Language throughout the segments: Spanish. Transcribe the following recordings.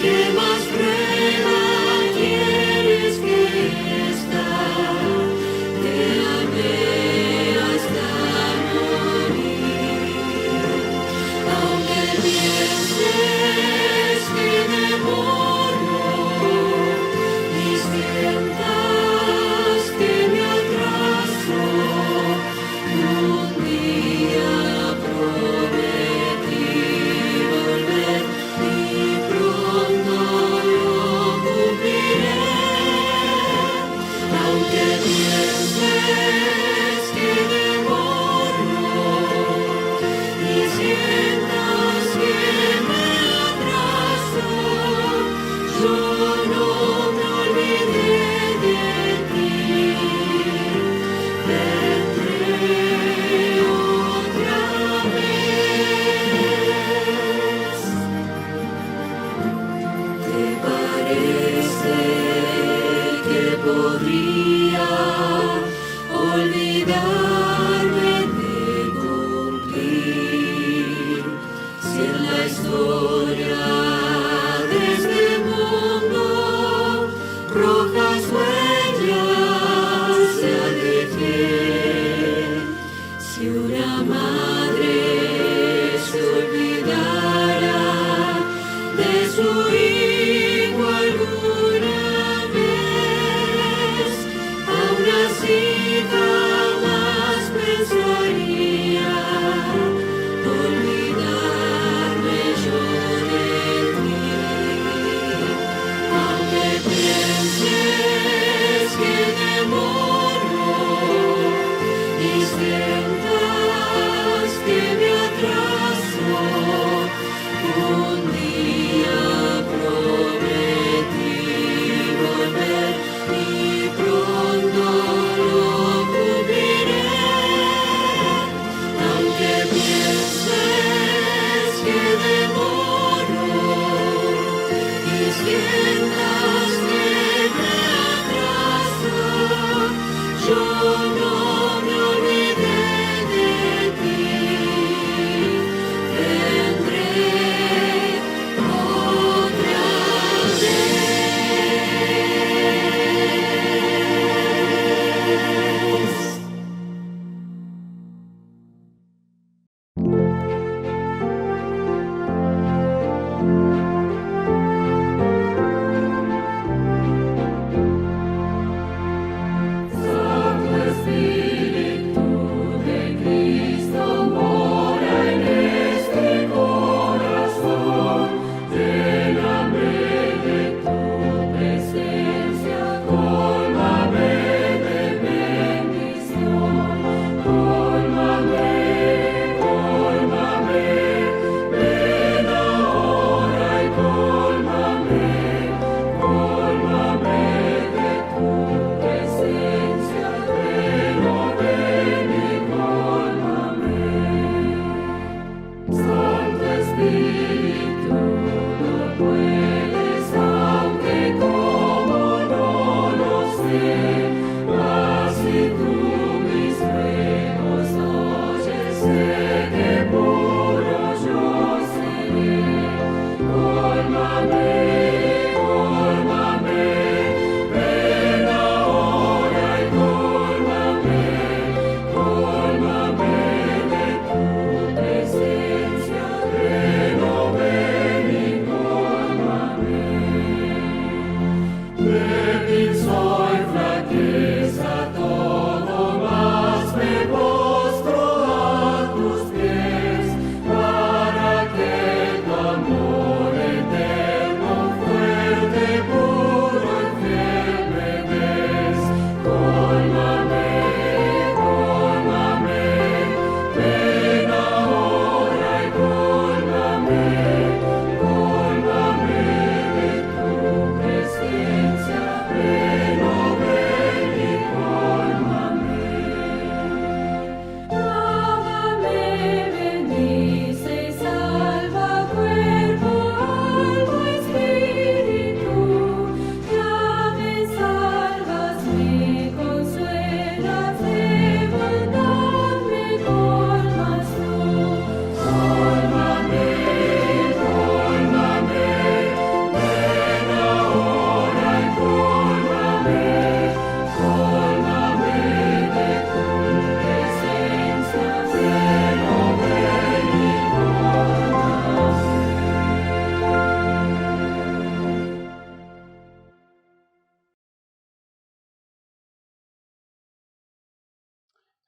Que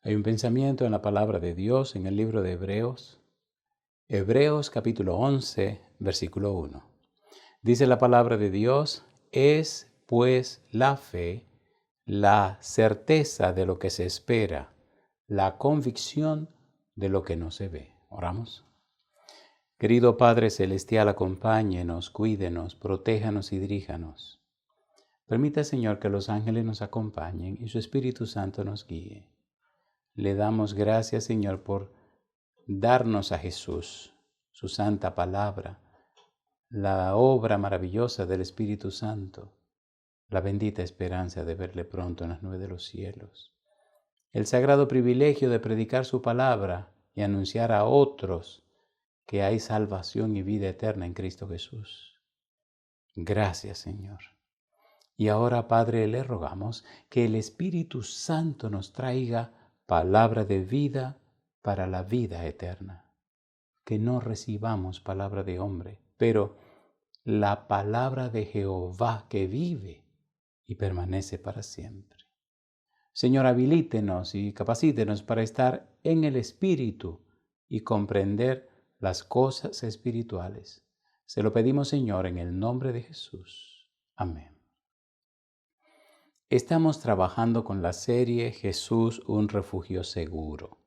Hay un pensamiento en la palabra de Dios en el libro de Hebreos. Hebreos capítulo 11, versículo 1. Dice la palabra de Dios: es pues la fe, la certeza de lo que se espera, la convicción de lo que no se ve. Oramos. Querido Padre Celestial, acompáñenos, cuídenos, protéjanos y diríjanos. Permita, Señor, que los ángeles nos acompañen y su Espíritu Santo nos guíe. Le damos gracias, Señor, por darnos a Jesús, su santa palabra, la obra maravillosa del Espíritu Santo, la bendita esperanza de verle pronto en las nubes de los cielos, el sagrado privilegio de predicar su palabra y anunciar a otros que hay salvación y vida eterna en Cristo Jesús. Gracias, Señor. Y ahora, Padre, le rogamos que el Espíritu Santo nos traiga palabra de vida para la vida eterna. Que no recibamos palabra de hombre, pero la palabra de Jehová que vive y permanece para siempre. Señor, habilítenos y capacítenos para estar en el Espíritu y comprender las cosas espirituales. Se lo pedimos, Señor, en el nombre de Jesús. Amén. Estamos trabajando con la serie Jesús, un refugio seguro.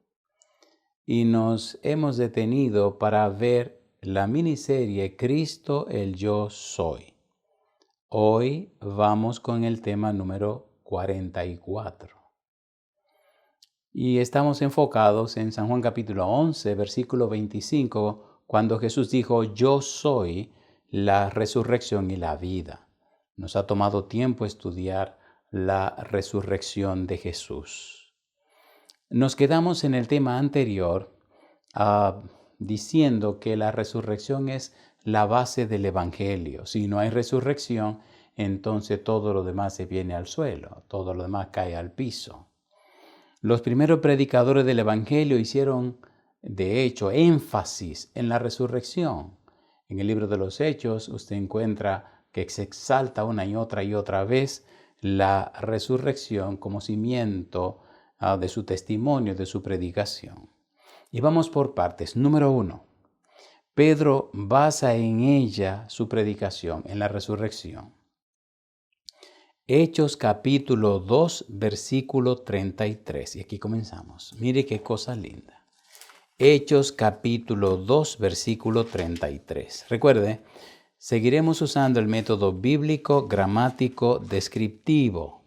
Y nos hemos detenido para ver la miniserie Cristo el Yo Soy. Hoy vamos con el tema número 44. Y estamos enfocados en San Juan capítulo 11, versículo 25, cuando Jesús dijo: yo soy la resurrección y la vida. Nos ha tomado tiempo estudiar la resurrección de Jesús. Nos quedamos en el tema anterior diciendo que la resurrección es la base del Evangelio. Si no hay resurrección, entonces todo lo demás se viene al suelo, todo lo demás cae al piso. Los primeros predicadores del Evangelio hicieron, de hecho, énfasis en la resurrección. En el libro de los Hechos usted encuentra que se exalta una y otra vez la resurrección como cimiento de su testimonio, de su predicación. Y vamos por partes. Número 1. Pedro basa en ella su predicación, en la resurrección. Hechos capítulo 2, versículo 33. Y aquí comenzamos. Mire qué cosa linda. Hechos capítulo 2, versículo 33. Recuerde, seguiremos usando el método bíblico, gramático, descriptivo.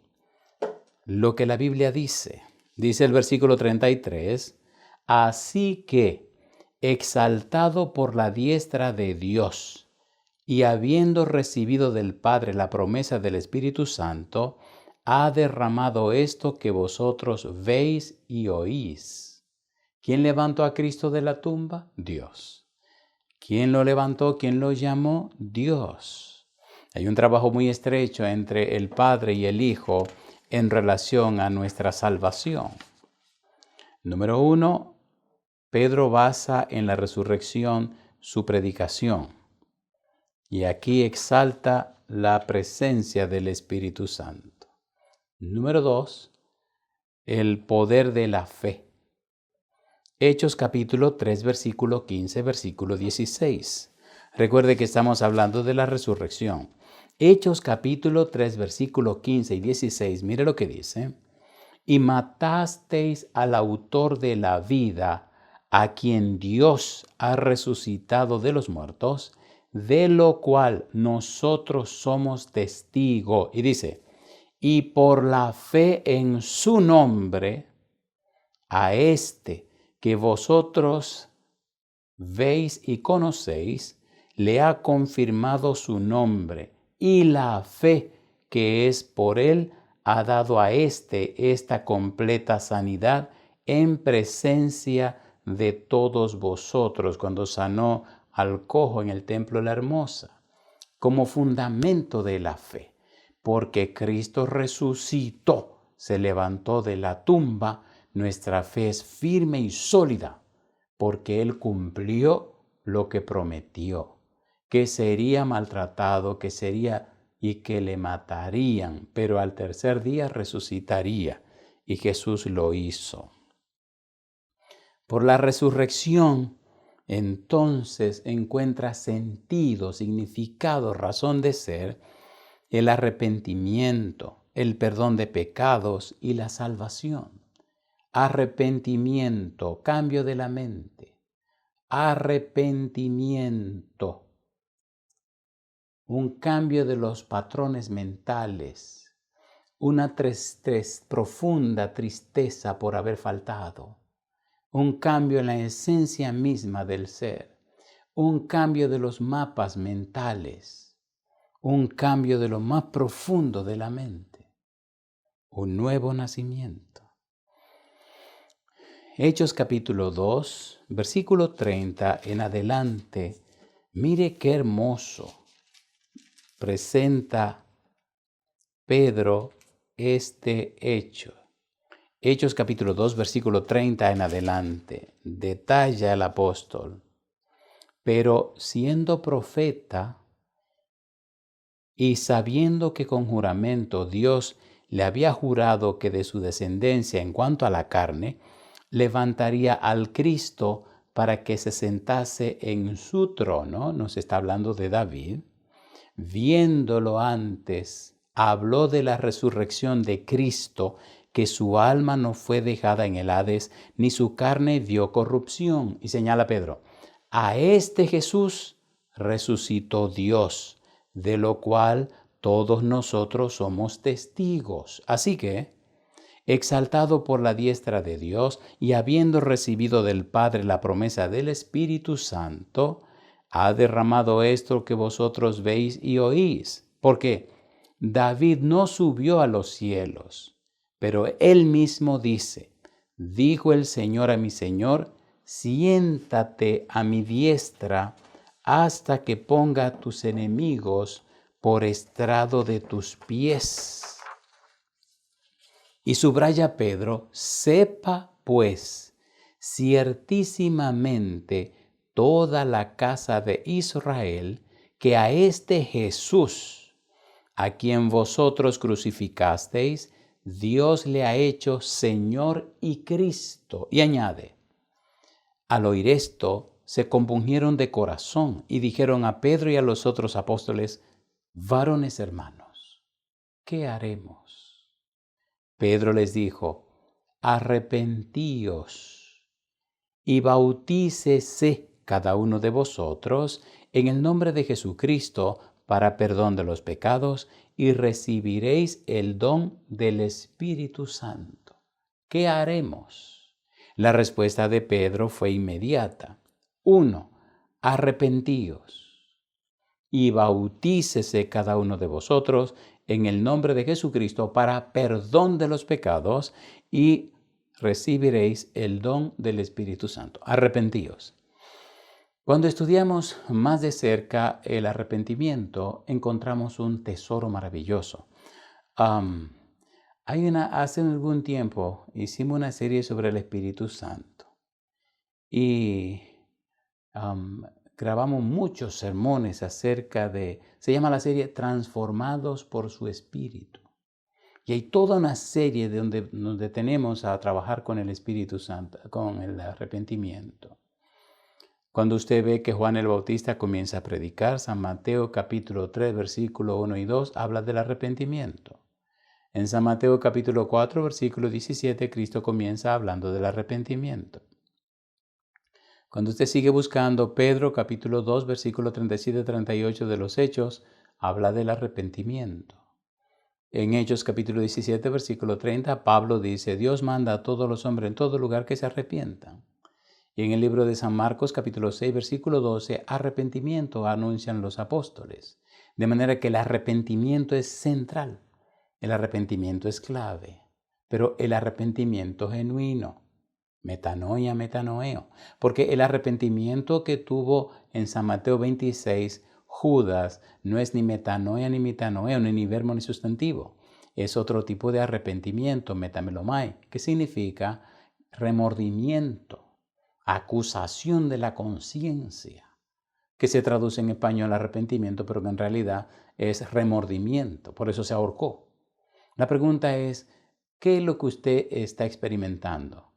Lo que la Biblia dice. Dice el versículo 33. Así que, exaltado por la diestra de Dios, y habiendo recibido del Padre la promesa del Espíritu Santo, ha derramado esto que vosotros veis y oís. ¿Quién levantó a Cristo de la tumba? Dios. ¿Quién lo levantó? ¿Quién lo llamó? Dios. Hay un trabajo muy estrecho entre el Padre y el Hijo en relación a nuestra salvación. Número 1, Pedro basa en la resurrección su predicación. Y aquí exalta la presencia del Espíritu Santo. Número 2, el poder de la fe. Hechos capítulo 3, versículo 15, versículo 16. Recuerde que estamos hablando de la resurrección. Hechos capítulo 3, versículo 15 y 16. Mire lo que dice. Y matasteis al autor de la vida, a quien Dios ha resucitado de los muertos, de lo cual nosotros somos testigos. Y dice, y por la fe en su nombre, a este que vosotros veis y conocéis, le ha confirmado su nombre, y la fe que es por él ha dado a esta completa sanidad en presencia de todos vosotros, cuando sanó al cojo en el templo de la Hermosa, como fundamento de la fe, porque Cristo resucitó, se levantó de la tumba. Nuestra fe es firme y sólida, porque Él cumplió lo que prometió, que sería maltratado, que sería y que le matarían, pero al tercer día resucitaría, y Jesús lo hizo. Por la resurrección, entonces encuentra sentido, significado, razón de ser el arrepentimiento, el perdón de pecados y la salvación. Arrepentimiento, cambio de la mente. Arrepentimiento, un cambio de los patrones mentales, una profunda tristeza por haber faltado, un cambio en la esencia misma del ser, un cambio de los mapas mentales, un cambio de lo más profundo de la mente, un nuevo nacimiento. Hechos capítulo 2, versículo 30 en adelante, mire qué hermoso presenta Pedro este hecho. Hechos capítulo 2, versículo 30 en adelante, detalla el apóstol. Pero siendo profeta y sabiendo que con juramento Dios le había jurado que de su descendencia en cuanto a la carne, levantaría al Cristo para que se sentase en su trono, nos está hablando de David, viéndolo antes, habló de la resurrección de Cristo, que su alma no fue dejada en el Hades, ni su carne vio corrupción. Y señala Pedro, a este Jesús resucitó Dios, de lo cual todos nosotros somos testigos. Así que, exaltado por la diestra de Dios y habiendo recibido del Padre la promesa del Espíritu Santo, ha derramado esto que vosotros veis y oís. Porque David no subió a los cielos, pero él mismo dice, dijo el Señor a mi Señor, siéntate a mi diestra hasta que ponga a tus enemigos por estrado de tus pies. Y subraya Pedro, sepa pues ciertísimamente toda la casa de Israel que a este Jesús, a quien vosotros crucificasteis, Dios le ha hecho Señor y Cristo. Y añade, al oír esto, se compungieron de corazón y dijeron a Pedro y a los otros apóstoles, varones hermanos, ¿qué haremos? Pedro les dijo, arrepentíos y bautícese cada uno de vosotros en el nombre de Jesucristo para perdón de los pecados y recibiréis el don del Espíritu Santo. ¿Qué haremos? La respuesta de Pedro fue inmediata. 1. Arrepentíos y bautícese cada uno de vosotros en el nombre de Jesucristo para perdón de los pecados y recibiréis el don del Espíritu Santo. Arrepentíos. Cuando estudiamos más de cerca el arrepentimiento, encontramos un tesoro maravilloso. Hace algún tiempo hicimos una serie sobre el Espíritu Santo y grabamos muchos sermones acerca se llama la serie Transformados por su Espíritu. Y hay toda una serie donde nos detenemos a trabajar con el Espíritu Santo, con el arrepentimiento. Cuando usted ve que Juan el Bautista comienza a predicar, San Mateo capítulo 3, versículo 1 y 2, habla del arrepentimiento. En San Mateo capítulo 4, versículo 17, Cristo comienza hablando del arrepentimiento. Cuando usted sigue buscando, Pedro capítulo 2, versículo 37-38 de los Hechos, habla del arrepentimiento. En Hechos capítulo 17, versículo 30, Pablo dice, Dios manda a todos los hombres en todo lugar que se arrepientan. Y en el libro de San Marcos capítulo 6, versículo 12, arrepentimiento anuncian los apóstoles. De manera que el arrepentimiento es central, el arrepentimiento es clave, pero el arrepentimiento genuino. Metanoia, metanoeo. Porque el arrepentimiento que tuvo en San Mateo 26 Judas no es ni metanoia ni metanoeo, ni verbo ni sustantivo. Es otro tipo de arrepentimiento, metamelomai, que significa remordimiento, acusación de la conciencia, que se traduce en español arrepentimiento, pero que en realidad es remordimiento. Por eso se ahorcó. La pregunta es, ¿qué es lo que usted está experimentando?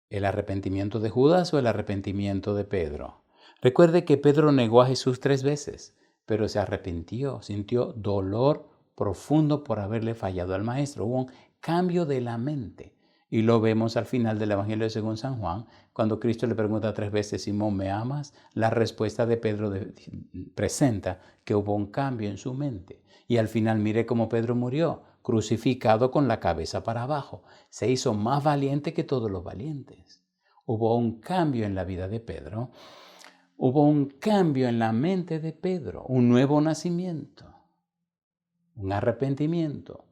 ¿El arrepentimiento de Judas o el arrepentimiento de Pedro? Recuerde que Pedro negó a Jesús 3 veces, pero se arrepintió, sintió dolor profundo por haberle fallado al Maestro. Hubo un cambio de la mente. Y lo vemos al final del Evangelio según San Juan, cuando Cristo le pregunta 3 veces, Simón, ¿me amas? La respuesta de Pedro presenta que hubo un cambio en su mente. Y al final mire cómo Pedro murió, crucificado con la cabeza para abajo. Se hizo más valiente que todos los valientes. Hubo un cambio en la vida de Pedro. Hubo un cambio en la mente de Pedro, un nuevo nacimiento, un arrepentimiento,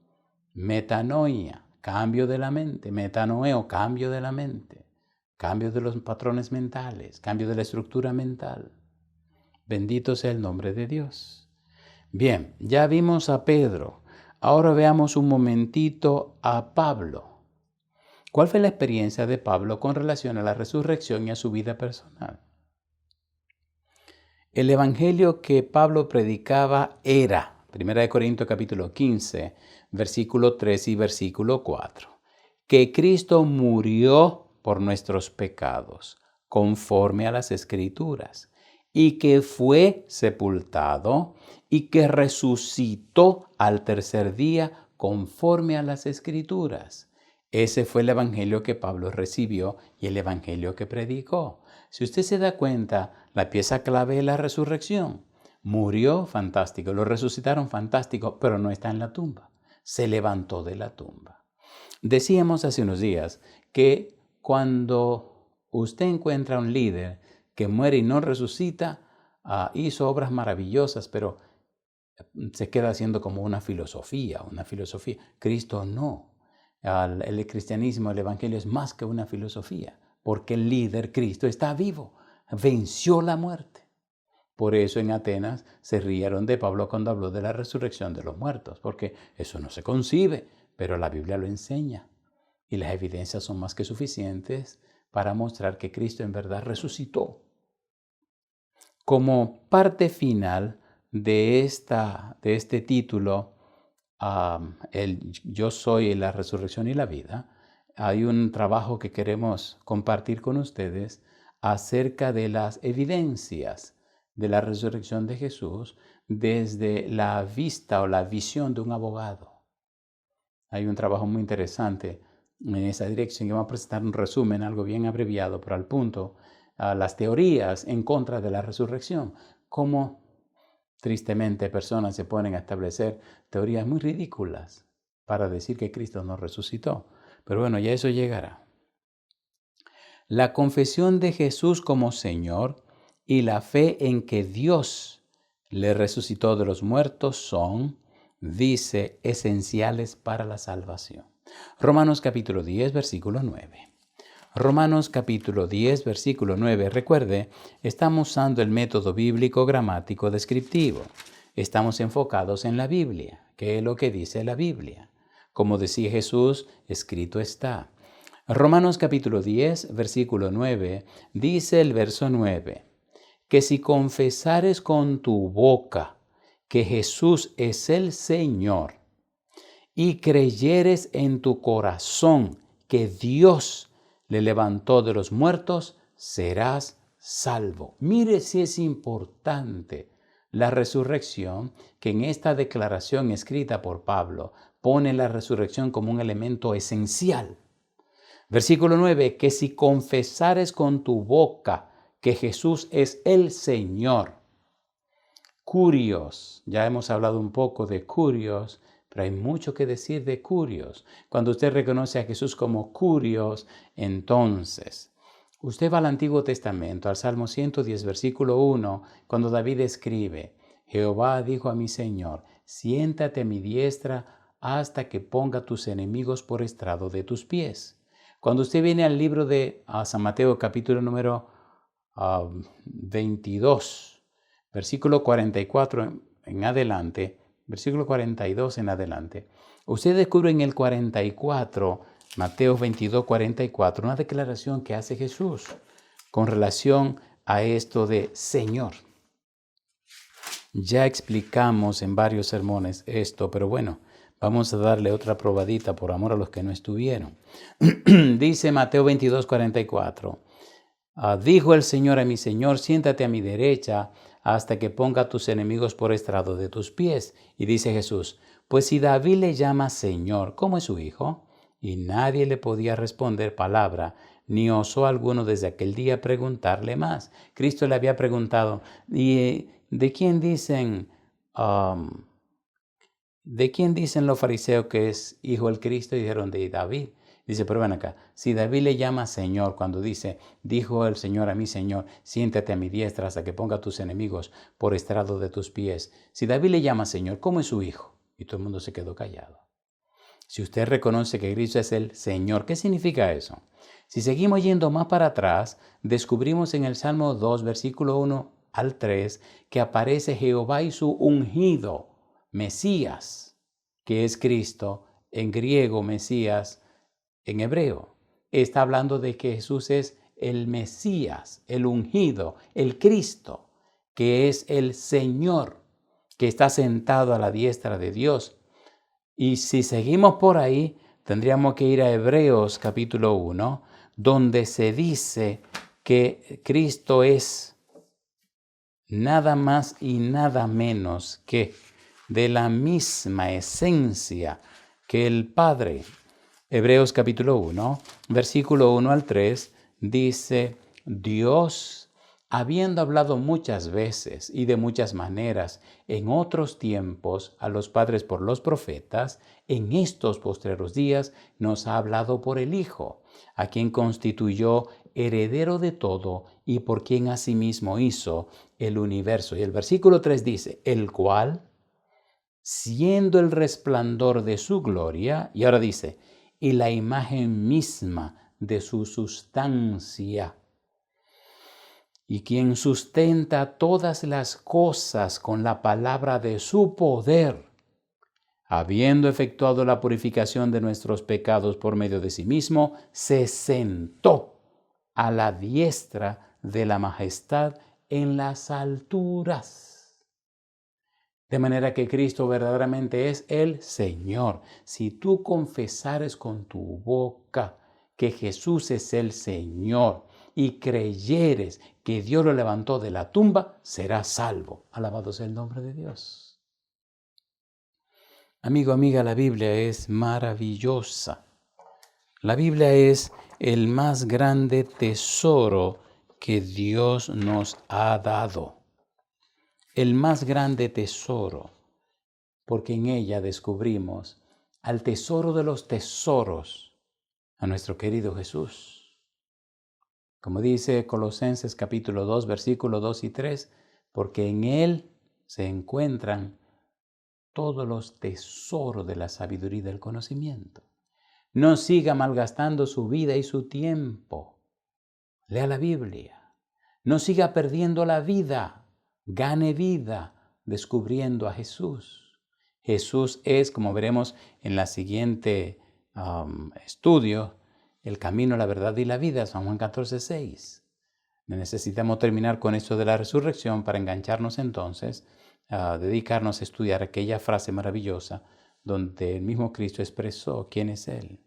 metanoia, cambio de la mente, metanoeo, cambio de la mente, cambio de los patrones mentales, cambio de la estructura mental. Bendito sea el nombre de Dios. Bien, ya vimos a Pedro. Ahora veamos un momentito a Pablo. ¿Cuál fue la experiencia de Pablo con relación a la resurrección y a su vida personal? El evangelio que Pablo predicaba era, 1 Corintios capítulo 15, versículo 3 y versículo 4, que Cristo murió por nuestros pecados, conforme a las Escrituras, y que fue sepultado y que resucitó al tercer día, conforme a las Escrituras. Ese fue el evangelio que Pablo recibió y el evangelio que predicó. Si usted se da cuenta, la pieza clave es la resurrección. Murió, fantástico. Lo resucitaron, fantástico, pero no está en la tumba. Se levantó de la tumba. Decíamos hace unos días que cuando usted encuentra a un líder que muere y no resucita, hizo obras maravillosas, pero se queda haciendo como una filosofía. Cristo no. El cristianismo, el evangelio es más que una filosofía, porque el líder Cristo está vivo, venció la muerte. Por eso en Atenas se rieron de Pablo cuando habló de la resurrección de los muertos, porque eso no se concibe, pero la Biblia lo enseña. Y las evidencias son más que suficientes para mostrar que Cristo en verdad resucitó. Como parte final de este título, Yo soy la resurrección y la vida, hay un trabajo que queremos compartir con ustedes acerca de las evidencias de la resurrección de Jesús desde la vista o la visión de un abogado. Hay un trabajo muy interesante en esa dirección que vamos a presentar un resumen, algo bien abreviado, pero al punto, las teorías en contra de la resurrección, cómo tristemente personas se ponen a establecer teorías muy ridículas para decir que Cristo no resucitó. Pero bueno, ya eso llegará. La confesión de Jesús como Señor y la fe en que Dios le resucitó de los muertos son, dice, esenciales para la salvación. Romanos capítulo 10, versículo 9. Romanos capítulo 10, versículo 9. Recuerde, estamos usando el método bíblico gramático descriptivo. Estamos enfocados en la Biblia. ¿Qué es lo que dice la Biblia? Como decía Jesús, escrito está. Romanos capítulo 10, versículo 9, dice el verso 9, que si confesares con tu boca que Jesús es el Señor y creyeres en tu corazón que Dios le levantó de los muertos, serás salvo. Mire si es importante la resurrección, que en esta declaración escrita por Pablo pone la resurrección como un elemento esencial. Versículo 9, que si confesares con tu boca que Jesús es el Señor. Curios, ya hemos hablado un poco de curios, pero hay mucho que decir de curios. Cuando usted reconoce a Jesús como curios, entonces, usted va al Antiguo Testamento, al Salmo 110, versículo 1, cuando David escribe, Jehová dijo a mi Señor, siéntate a mi diestra hasta que ponga tus enemigos por estrado de tus pies. Cuando usted viene al libro de San Mateo, capítulo número 22, versículo 44 en adelante, versículo 42 en adelante, usted descubre en el 44, Mateo 22, 44, una declaración que hace Jesús con relación a esto de Señor. Ya explicamos en varios sermones esto, pero bueno, Vamos a darle otra probadita por amor a los que no estuvieron. Dice Mateo 22:44. Dijo el Señor a mi Señor, siéntate a mi derecha hasta que ponga a tus enemigos por estrado de tus pies. Y dice Jesús, pues si David le llama Señor, ¿cómo es su hijo? Y nadie le podía responder palabra, ni osó alguno desde aquel día preguntarle más. Cristo le había preguntado, ¿y de quién dicen los fariseos que es hijo del Cristo? Y dijeron, de David. Dice, pero ven acá, si David le llama Señor, cuando dice, dijo el Señor a mi Señor, siéntate a mi diestra hasta que ponga a tus enemigos por estrado de tus pies. Si David le llama Señor, ¿cómo es su hijo? Y todo el mundo se quedó callado. Si usted reconoce que Cristo es el Señor, ¿qué significa eso? Si seguimos yendo más para atrás, descubrimos en el Salmo 2, versículo 1 al 3, que aparece Jehová y su ungido, Mesías, que es Cristo, en griego Mesías, en hebreo. Está hablando de que Jesús es el Mesías, el ungido, el Cristo, que es el Señor, que está sentado a la diestra de Dios. Y si seguimos por ahí, tendríamos que ir a Hebreos capítulo 1, donde se dice que Cristo es nada más y nada menos que de la misma esencia que el Padre. Hebreos capítulo 1, versículo 1 al 3, dice, Dios, habiendo hablado muchas veces y de muchas maneras en otros tiempos a los padres por los profetas, en estos postreros días nos ha hablado por el Hijo, a quien constituyó heredero de todo y por quien asimismo hizo el universo. Y el versículo 3 dice, el cual, siendo el resplandor de su gloria, y ahora dice, y la imagen misma de su sustancia, y quien sustenta todas las cosas con la palabra de su poder, habiendo efectuado la purificación de nuestros pecados por medio de sí mismo, se sentó a la diestra de la majestad en las alturas. De manera que Cristo verdaderamente es el Señor. Si tú confesares con tu boca que Jesús es el Señor y creyeres que Dios lo levantó de la tumba, serás salvo. Alabado sea el nombre de Dios. Amigo, amiga, la Biblia es maravillosa. La Biblia es el más grande tesoro que Dios nos ha dado. El más grande tesoro, porque en ella descubrimos al tesoro de los tesoros, a nuestro querido Jesús. Como dice Colosenses capítulo 2, versículos 2 y 3, porque en Él se encuentran todos los tesoros de la sabiduría y del conocimiento. No siga malgastando su vida y su tiempo. Lea la Biblia. No siga perdiendo la vida. Gane vida descubriendo a Jesús. Jesús es, como veremos en la siguiente estudio, el camino, la verdad y la vida, San Juan 14:6. Necesitamos terminar con esto de la resurrección para engancharnos entonces a dedicarnos a estudiar aquella frase maravillosa donde el mismo Cristo expresó quién es Él.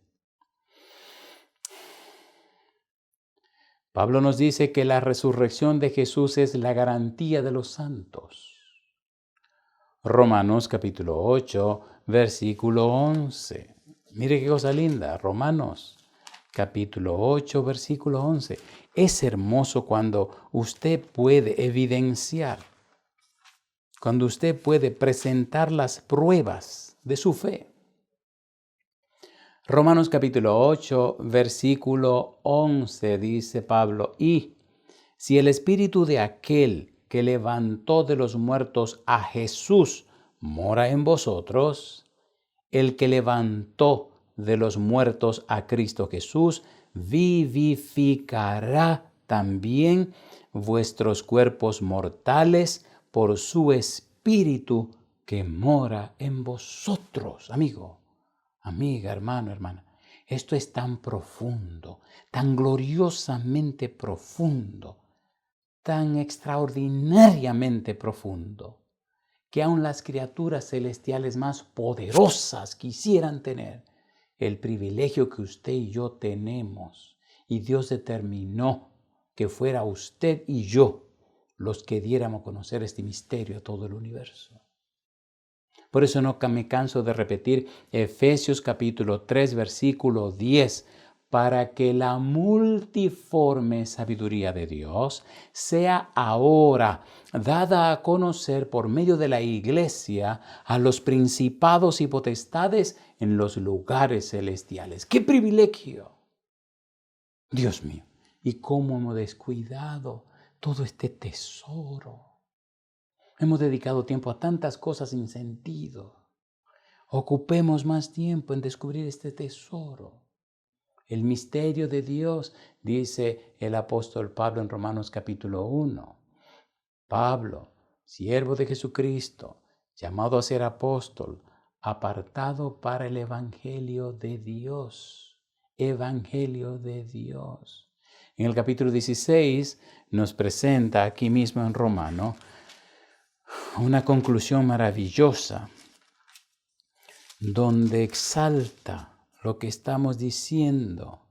Pablo nos dice que la resurrección de Jesús es la garantía de los santos. Romanos capítulo 8, versículo 11. Mire qué cosa linda, Romanos capítulo 8, versículo 11. Es hermoso cuando usted puede evidenciar, cuando usted puede presentar las pruebas de su fe. Romanos capítulo 8, versículo 11, dice Pablo, y si el espíritu de aquel que levantó de los muertos a Jesús mora en vosotros, el que levantó de los muertos a Cristo Jesús vivificará también vuestros cuerpos mortales por su espíritu que mora en vosotros. Amigo, amiga, hermano, hermana, esto es tan profundo, tan gloriosamente profundo, tan extraordinariamente profundo, que aun las criaturas celestiales más poderosas quisieran tener el privilegio que usted y yo tenemos. Y Dios determinó que fuera usted y yo los que diéramos a conocer este misterio a todo el universo. Por eso no me canso de repetir Efesios capítulo 3, versículo 10, para que la multiforme sabiduría de Dios sea ahora dada a conocer por medio de la Iglesia a los principados y potestades en los lugares celestiales. ¡Qué privilegio! Dios mío, ¿y cómo hemos descuidado todo este tesoro? Hemos dedicado tiempo a tantas cosas sin sentido. Ocupemos más tiempo en descubrir este tesoro. El misterio de Dios, dice el apóstol Pablo en Romanos capítulo 1. Pablo, siervo de Jesucristo, llamado a ser apóstol, apartado para el Evangelio de Dios. Evangelio de Dios. En el capítulo 16 nos presenta aquí mismo en Romano una conclusión maravillosa donde exalta lo que estamos diciendo.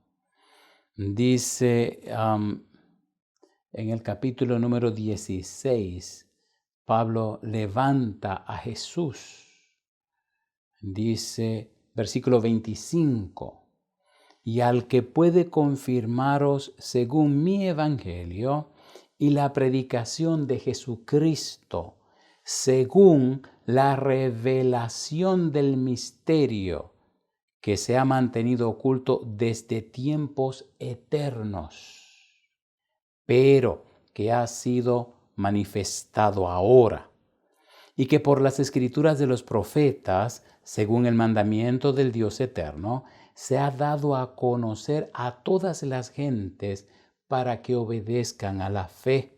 Dice en el capítulo número 16, Pablo levanta a Jesús. Dice, versículo 25, y al que puede confirmaros según mi evangelio y la predicación de Jesucristo, según la revelación del misterio que se ha mantenido oculto desde tiempos eternos, pero que ha sido manifestado ahora, y que por las escrituras de los profetas, según el mandamiento del Dios eterno, se ha dado a conocer a todas las gentes para que obedezcan a la fe,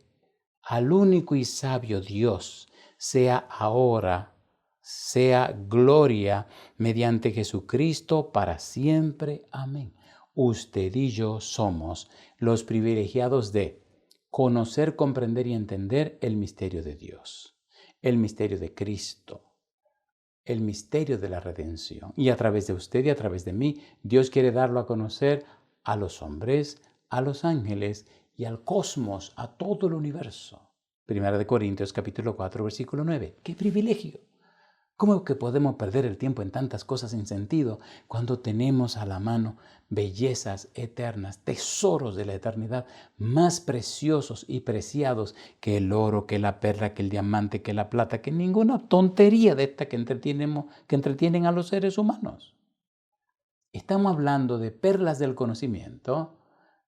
al único y sabio Dios, sea ahora, sea gloria mediante Jesucristo para siempre. Amén. Usted y yo somos los privilegiados de conocer, comprender y entender el misterio de Dios, el misterio de Cristo, el misterio de la redención. Y a través de usted y a través de mí, Dios quiere darlo a conocer a los hombres, a los ángeles y al cosmos, a todo el universo. Primera de Corintios capítulo 4, versículo 9. ¡Qué privilegio! ¿Cómo que podemos perder el tiempo en tantas cosas sin sentido cuando tenemos a la mano bellezas eternas, tesoros de la eternidad, más preciosos y preciados que el oro, que la perla, que el diamante, que la plata, que ninguna tontería de esta que entretienen a los seres humanos? Estamos hablando de perlas del conocimiento,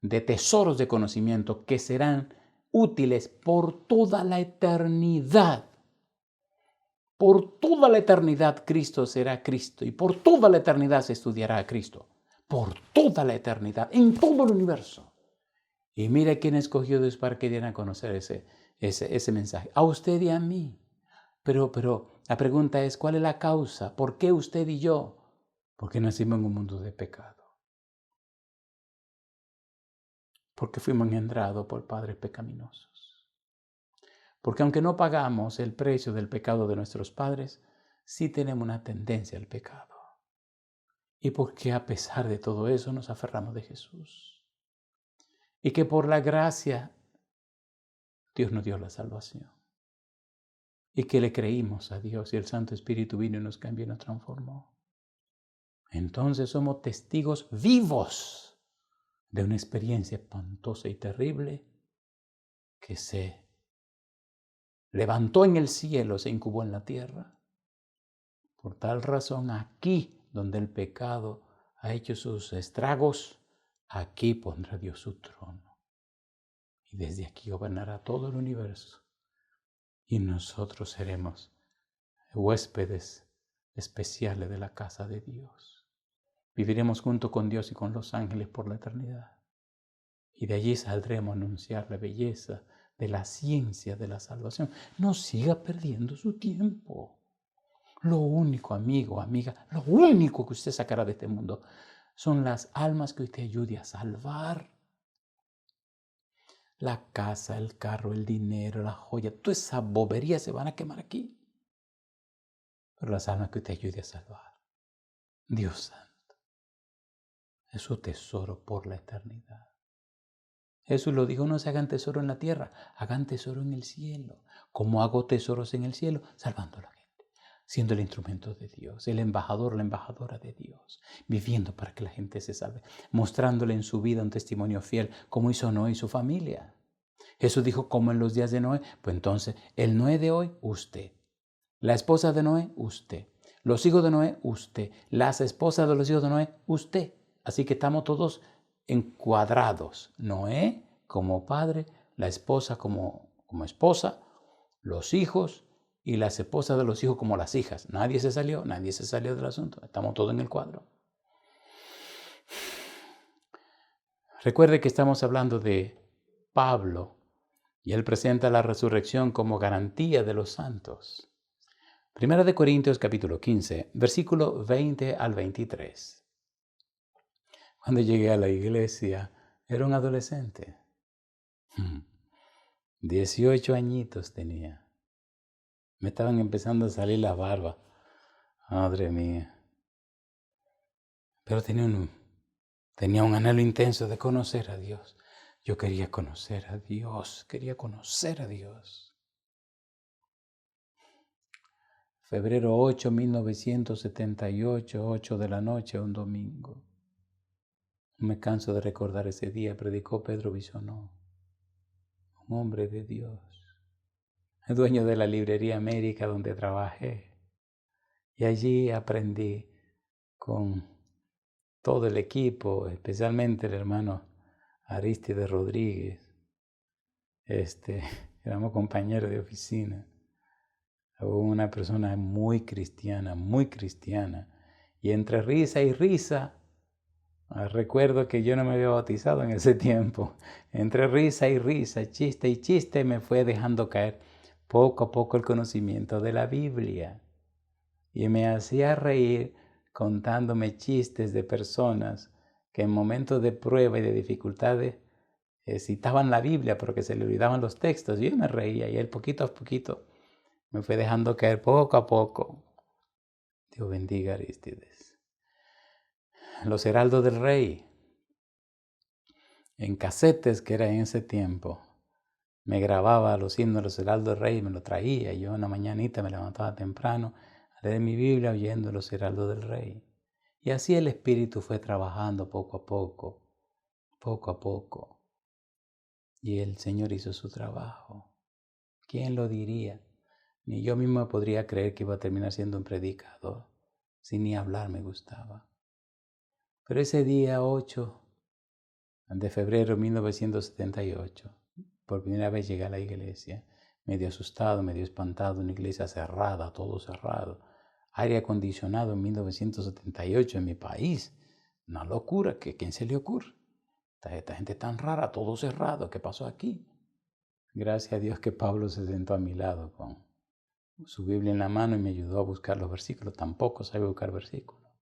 de tesoros de conocimiento que serán útiles por toda la eternidad. Por toda la eternidad Cristo será Cristo y por toda la eternidad se estudiará a Cristo. Por toda la eternidad, en todo el universo. Y mira quién escogió Dios para que dieran a conocer ese mensaje. A usted y a mí. Pero la pregunta es, ¿cuál es la causa? ¿Por qué usted y yo? Porque nacimos en un mundo de pecado. Porque fuimos engendrados por padres pecaminosos. Porque aunque no pagamos el precio del pecado de nuestros padres, sí tenemos una tendencia al pecado. Y porque a pesar de todo eso nos aferramos de Jesús. Y que por la gracia Dios nos dio la salvación. Y que le creímos a Dios y el Santo Espíritu vino y nos cambió y nos transformó. Entonces somos testigos vivos de una experiencia espantosa y terrible que se levantó en el cielo, se incubó en la tierra. Por tal razón, aquí donde el pecado ha hecho sus estragos, aquí pondrá Dios su trono. Y desde aquí gobernará todo el universo. Y nosotros seremos huéspedes especiales de la casa de Dios. Viviremos junto con Dios y con los ángeles por la eternidad. Y de allí saldremos a anunciar la belleza de la ciencia de la salvación. No siga perdiendo su tiempo. Lo único, amigo, amiga, lo único que usted sacará de este mundo son las almas que usted ayude a salvar. La casa, el carro, el dinero, la joya, toda esa bobería se van a quemar aquí. pero las almas que usted ayude a salvar. Dios santo, es su tesoro por la eternidad. Jesús lo dijo, no se hagan tesoro en la tierra, hagan tesoro en el cielo. ¿Cómo hago tesoros en el cielo? Salvando a la gente, siendo el instrumento de Dios, el embajador, la embajadora de Dios, viviendo para que la gente se salve, mostrándole en su vida un testimonio fiel, como hizo Noé y su familia. Jesús dijo, como en los días de Noé, pues entonces, el Noé de hoy, usted. La esposa de Noé, usted. Los hijos de Noé, usted. Las esposas de los hijos de Noé, usted. Así que estamos todos encuadrados. Noé como padre, la esposa como esposa, los hijos y las esposas de los hijos como las hijas. Nadie se salió del asunto. Estamos todos en el cuadro. Recuerde que estamos hablando de Pablo y él presenta la resurrección como garantía de los santos. Primera de Corintios capítulo 15, versículo 20 al 23. Cuando llegué a la iglesia, era un adolescente. 18 añitos tenía. Me estaban empezando a salir la barba. Madre mía. Pero tenía un anhelo intenso de conocer a Dios. Yo quería conocer a Dios. Febrero 8, 1978, 8 de la noche, un domingo. No me canso de recordar ese día, predicó Pedro Bisonó, un hombre de Dios, el dueño de la librería América donde trabajé. Y allí aprendí con todo el equipo, especialmente el hermano Aristides Rodríguez. Éramos compañeros de oficina. Una persona muy cristiana, y entre risa y risa, recuerdo que yo no me había bautizado en ese tiempo. Entre risa y risa, chiste y chiste, me fue dejando caer poco a poco el conocimiento de la Biblia. Y me hacía reír contándome chistes de personas que en momentos de prueba y de dificultades citaban la Biblia porque se le olvidaban los textos. Yo me reía y él poquito a poquito me fue dejando caer poco a poco. Dios bendiga a Aristides. Los Heraldos del Rey, en casetes que era en ese tiempo, me grababa los himnos de los Heraldos del Rey y me lo traía. Yo una mañanita me levantaba temprano a leer mi Biblia oyendo los Heraldos del Rey. Y así el Espíritu fue trabajando poco a poco. Y el Señor hizo su trabajo. ¿Quién lo diría? Ni yo mismo podría creer que iba a terminar siendo un predicador, si ni hablar me gustaba. Pero ese día 8 de febrero de 1978, por primera vez llegué a la iglesia, medio asustado, medio espantado, una iglesia cerrada, todo cerrado, aire acondicionado en 1978 en mi país. Una locura, ¿quién se le ocurre? Esta gente tan rara, todo cerrado, ¿qué pasó aquí? Gracias a Dios que Pablo se sentó a mi lado con su Biblia en la mano y me ayudó a buscar los versículos. Tampoco sabía buscar versículos.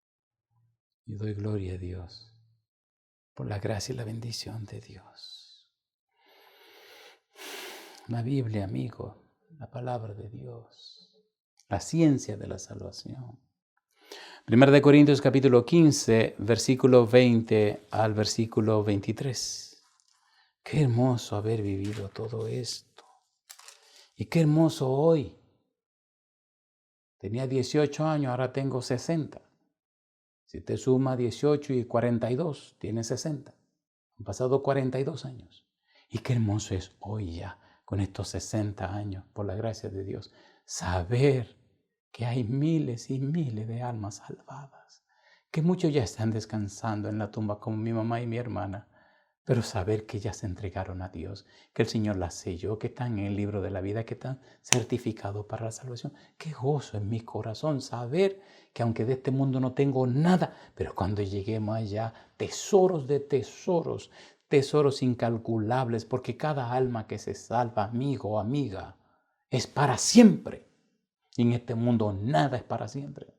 Y doy gloria a Dios por la gracia y la bendición de Dios. La Biblia, amigo, la palabra de Dios, la ciencia de la salvación. Primera de Corintios capítulo 15, versículo 20 al versículo 23. Qué hermoso haber vivido todo esto. Y qué hermoso hoy. Tenía 18 años, ahora tengo 60. Si te suma 18 y 42, tienes 60. Han pasado 42 años. Y qué hermoso es hoy ya, con estos 60 años, por la gracia de Dios, saber que hay miles y miles de almas salvadas, que muchos ya están descansando en la tumba como mi mamá y mi hermana, pero saber que ya se entregaron a Dios, que el Señor las selló, que están en el libro de la vida, que están certificados para la salvación. Qué gozo en mi corazón saber que aunque de este mundo no tengo nada, pero cuando lleguemos allá, tesoros de tesoros, tesoros incalculables, porque cada alma que se salva, amigo o amiga, es para siempre. Y en este mundo nada es para siempre.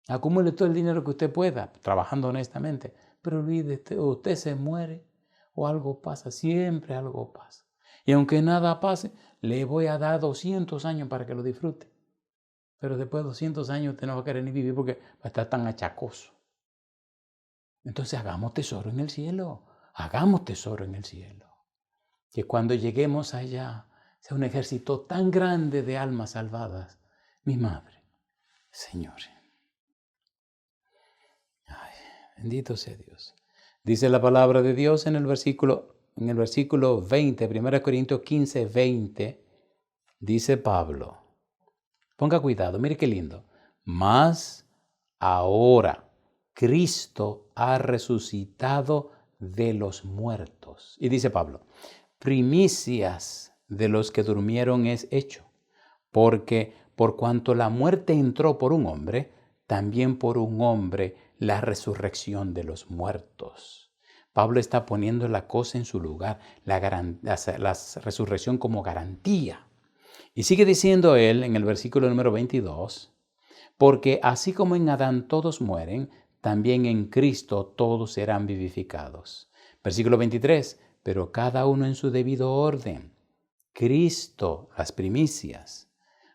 Acumule todo el dinero que usted pueda, trabajando honestamente, pero olvídese, usted se muere o algo pasa, siempre algo pasa. Y aunque nada pase, le voy a dar 200 años para que lo disfrute. pero después de 200 años usted no va a querer ni vivir porque va a estar tan achacoso. Entonces hagamos tesoro en el cielo, hagamos tesoro en el cielo. Que cuando lleguemos allá sea un ejército tan grande de almas salvadas. Mi madre, Señor. Ay, bendito sea Dios. Dice la palabra de Dios en el versículo 20, 1 Corintios 15, 20, dice Pablo. Ponga cuidado, mire qué lindo. Mas ahora Cristo ha resucitado de los muertos. Y dice Pablo, primicias de los que durmieron es hecho, porque por cuanto la muerte entró por un hombre, también por un hombre la resurrección de los muertos. Pablo está poniendo la cosa en su lugar, la resurrección como garantía. Y sigue diciendo él en el versículo número 22, porque así como en Adán todos mueren, también en Cristo todos serán vivificados. Versículo 23, pero cada uno en su debido orden. Cristo, las primicias.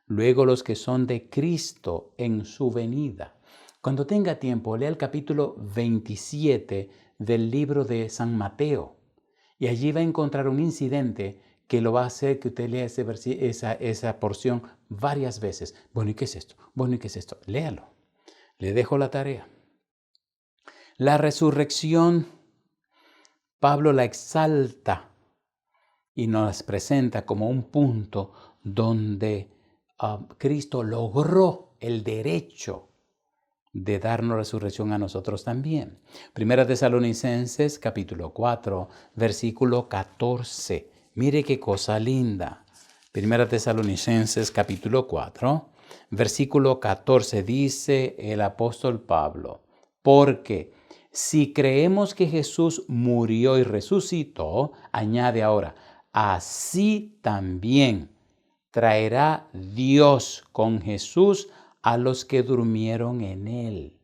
Luego los que son de Cristo en su venida. Cuando tenga tiempo, lea el capítulo 27 del libro de San Mateo. Y allí va a encontrar un incidente que lo va a hacer que usted lea esa porción varias veces. Bueno, ¿y qué es esto? Bueno, ¿y qué es esto? Léalo. Le dejo la tarea. La resurrección, Pablo la exalta y nos presenta como un punto donde Cristo logró el derecho de darnos resurrección a nosotros también. Primera Tesalonicenses capítulo 4, versículo 14. Mire qué cosa linda. Primera Tesalonicenses capítulo 4, versículo 14 dice el apóstol Pablo, porque si creemos que Jesús murió y resucitó, añade ahora, así también traerá Dios con Jesús a los que durmieron en él.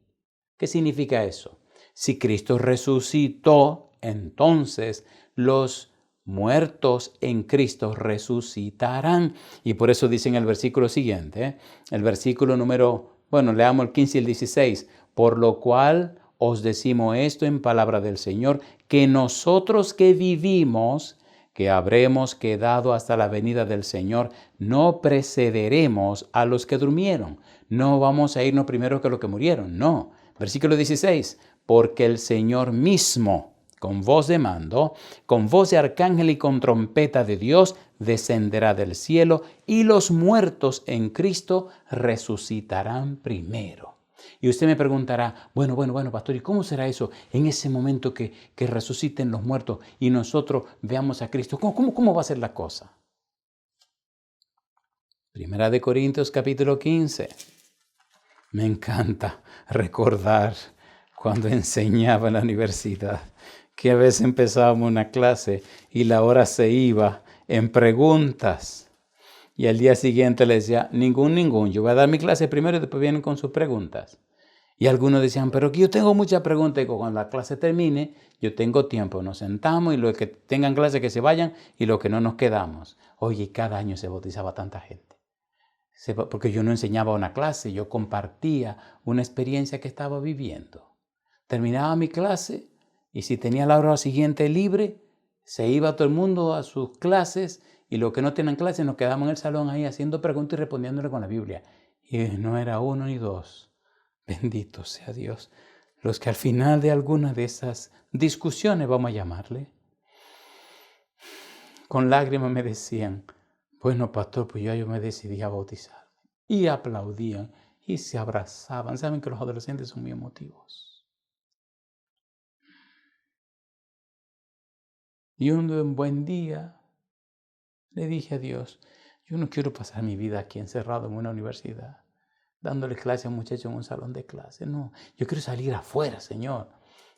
¿Qué significa eso? Si Cristo resucitó, entonces los muertos en Cristo resucitarán. Y por eso dice en el versículo siguiente, el versículo leamos el 15 y el 16, por lo cual os decimos esto en palabra del Señor, que nosotros que vivimos, que habremos quedado hasta la venida del Señor, no precederemos a los que durmieron. No vamos a irnos primero que los que murieron, no. Versículo 16, porque el Señor mismo, con voz de mando, con voz de arcángel y con trompeta de Dios, descenderá del cielo y los muertos en Cristo resucitarán primero. Y usted me preguntará, bueno, pastor, ¿y cómo será eso en ese momento que resuciten los muertos y nosotros veamos a Cristo? ¿Cómo va a ser la cosa? Primera de Corintios capítulo 15. Me encanta recordar cuando enseñaba en la universidad que a veces empezábamos una clase y la hora se iba en preguntas. Y al día siguiente le decía, ningún. Yo voy a dar mi clase primero y después vienen con sus preguntas. Y algunos decían, pero que yo tengo muchas preguntas. Y cuando la clase termine, yo tengo tiempo. Nos sentamos y los que tengan clase que se vayan y los que no nos quedamos. Oye, cada año se bautizaba tanta gente. Porque yo no enseñaba una clase, yo compartía una experiencia que estaba viviendo. Terminaba mi clase y si tenía la hora siguiente libre, se iba todo el mundo a sus clases y los que no tenían clases nos quedamos en el salón ahí haciendo preguntas y respondiéndole con la Biblia. Y no era uno ni dos. Bendito sea Dios. Los que al final de alguna de esas discusiones, vamos a llamarle, con lágrimas me decían, bueno, pastor, pues yo me decidí a bautizar. Y aplaudían y se abrazaban. Saben que los adolescentes son muy emotivos. Y un buen día le dije a Dios, yo no quiero pasar mi vida aquí encerrado en una universidad, dándole clase a un muchacho en un salón de clase. No, yo quiero salir afuera, Señor,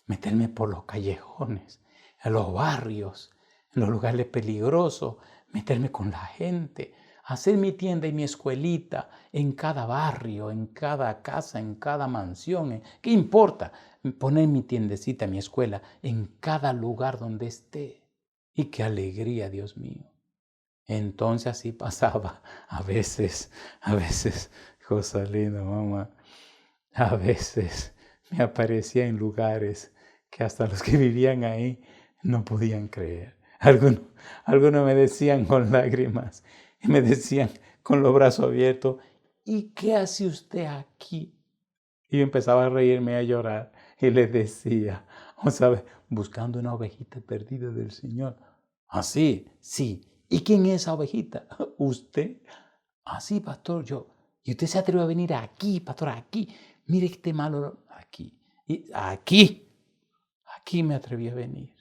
meterme por los callejones, en los barrios, en los lugares peligrosos, meterme con la gente, hacer mi tienda y mi escuelita en cada barrio, en cada casa, en cada mansión. ¿Qué importa? Poner mi tiendecita, mi escuela en cada lugar donde esté. Y qué alegría, Dios mío. Entonces así pasaba a veces cosa linda, mamá. A veces me aparecía en lugares que hasta los que vivían ahí no podían creer. Algunos me decían con lágrimas y me decían con los brazos abiertos, ¿y qué hace usted aquí? Y yo empezaba a reírme y a llorar y les decía, ¿sabes? Buscando una ovejita perdida del Señor. Así, sí. ¿Y quién es esa ovejita? ¿Usted? Así, pastor, yo. Y usted se atrevió a venir aquí, pastor, aquí. Mire este mal olor. Aquí. Y aquí me atreví a venir.